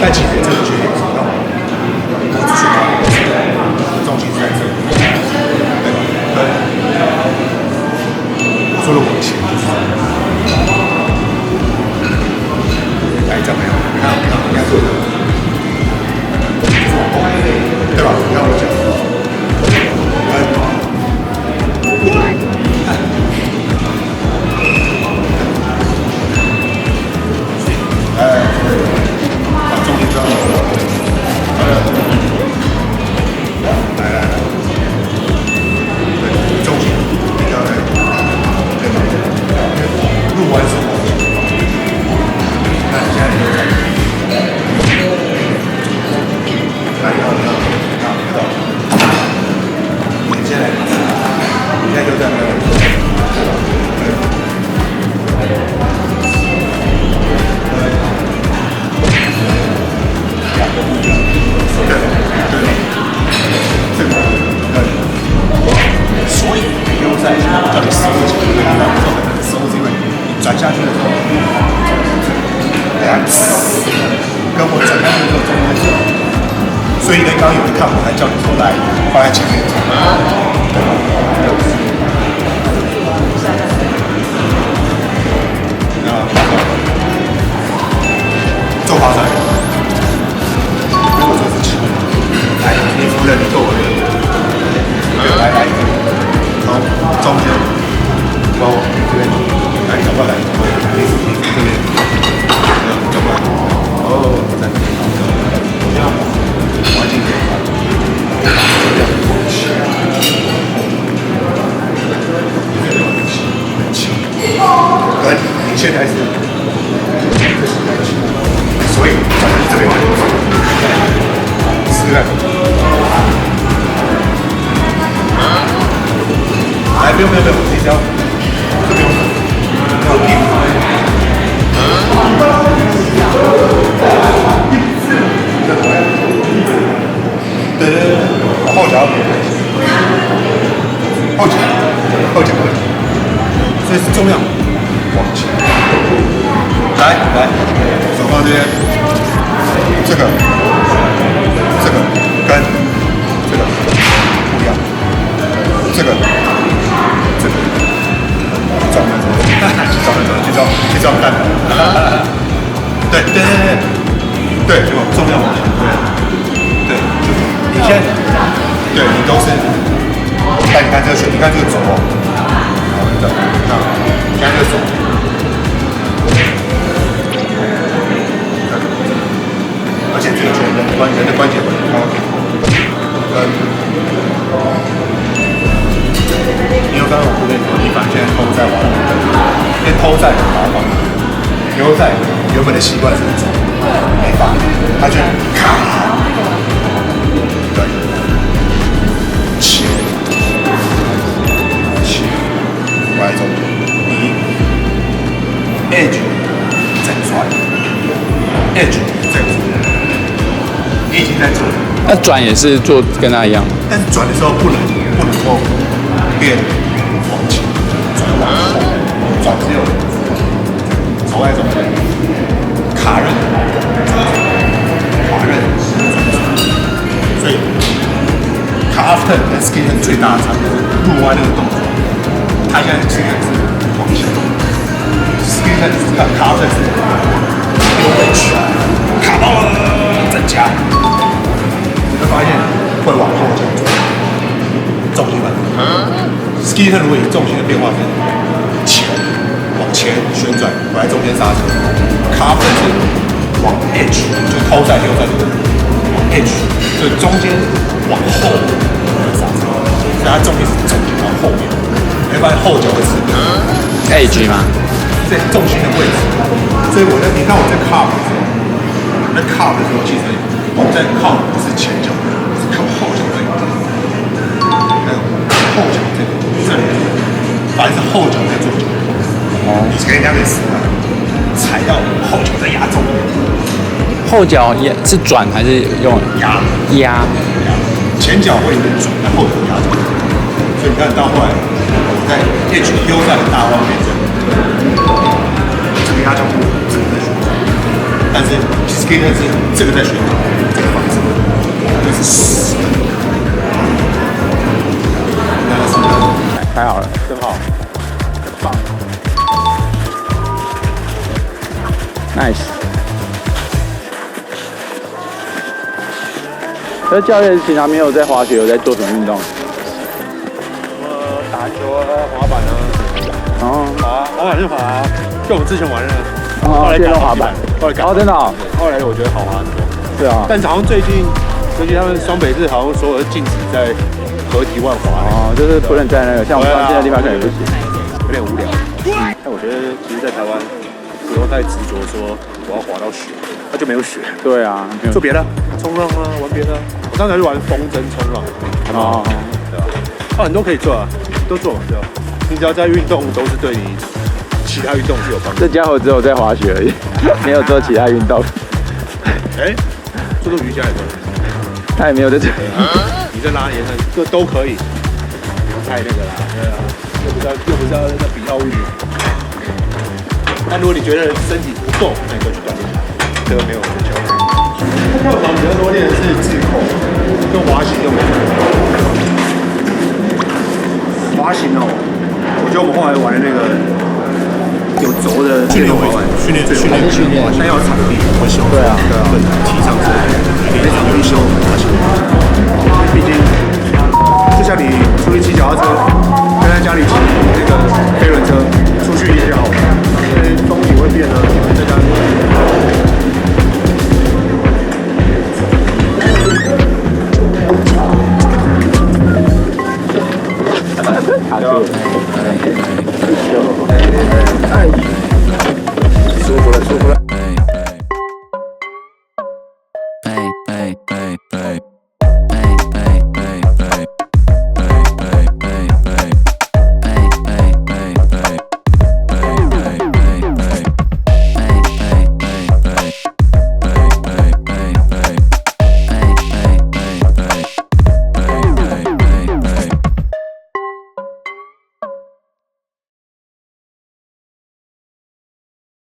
但其实这个缺点是让我只去搞重心是在这里，对吧？我说的往前就是来怎么样？你看，你看做的，对吧？你看我讲，把重心抓好。转下去的时候，跟我转下去的时候中间走，所以呢，刚刚有人看我还叫你说来放在前面走，对吧？做滑山，如果说是起步，来，你扶着你做我的，来，从中间，包这边。来，转过来，你这边，转过来，哦，再，这样，环境变化，这样，很轻，跟你现在是，所以转到这边来，试试看，来，不用，你只要，这不用。要屁股，对，后脚，后脚，所以是重量往前，来，手放这边，这个跟这个不一样，这个。去找蛋，对，就重量往前，对，就你现在，对你都是，但你看这个手哦，对，你看这个手，而且这个人的关节会你有刚刚我不跟你说，你把现在偷在玩，因为偷在很麻烦。牛仔原本的习惯是走，没放，他就卡，对，切，歪中间，你 edge 再转 ，edge 再转，你已经在做了。那转也是做跟他一样，但是转的时候不能够变往前，转往后，转只有手外中间卡刃，滑刃，所以卡 after 跟 skin 最大的差别是入弯那个动作，它现在这个是往前 ，skin 卡 after 是溜回去，卡到了再加，你会发现会往后脚转。重心嘛 ，ski 如果以重心的变化是往前旋转，回来中间刹车 ，carve 是往 edge 就抛在溜在这个往 edge， 所以中间往后刹车，所以它重心是走到后面，你会发现后脚会是 edge 吗？在重心的位置，所以你看我在 carve 的时候，在 carve 的时候，其实我在靠不是前脚，是靠后脚这个。后脚这里，反正是后脚在做球。你可以这样子踩到后脚在压中间，后脚也是转还是用压？前脚会转，后脚压中间。所以你看到后来我在 HPO 赛的大方面这个压脚步，这个在旋转，但是 skater 是这个在旋转，这个方式，这是死的。太好了，真好，很棒。 nice。那教练平常没有在滑雪，有在做什么运动？打球啊，滑板啊。哦，滑板就滑，就我们之前玩的。后来改滑板，后来改。哦，真的哦。后来我觉得好滑很多。对啊。但是好像最近他们双北市好像说禁止在河堤外滑。哦，就是不能在那个像我们现在地方可能不行，有点无聊。但我觉得其实，在台湾不用太执着说我要滑到雪，那就没有雪。对啊，做别的，冲浪啊，玩别的。我刚才去玩风筝冲浪。哦，对吧？很多可以做啊，都做，对吧？你只要在运动，都是对你其他运动是有帮助。这家伙只有在滑雪而已，没有做其他运动。哎，做瑜伽也可以。他也没有在这里。你在拉延伸，这都可以。不用太那个啦，对啊，又不是要在比奥运。那如果你觉得身体不够，那你就去锻炼它，这个没有人教。课堂比较多练的是自控，跟滑行就没有。滑行哦，我觉得我们后来玩那个有轴的训练为主，训练，但要场地会修。对啊，对，提倡是每场必修滑行。毕竟，就像你出去骑脚踏车，跟在家里骑那个飞轮车。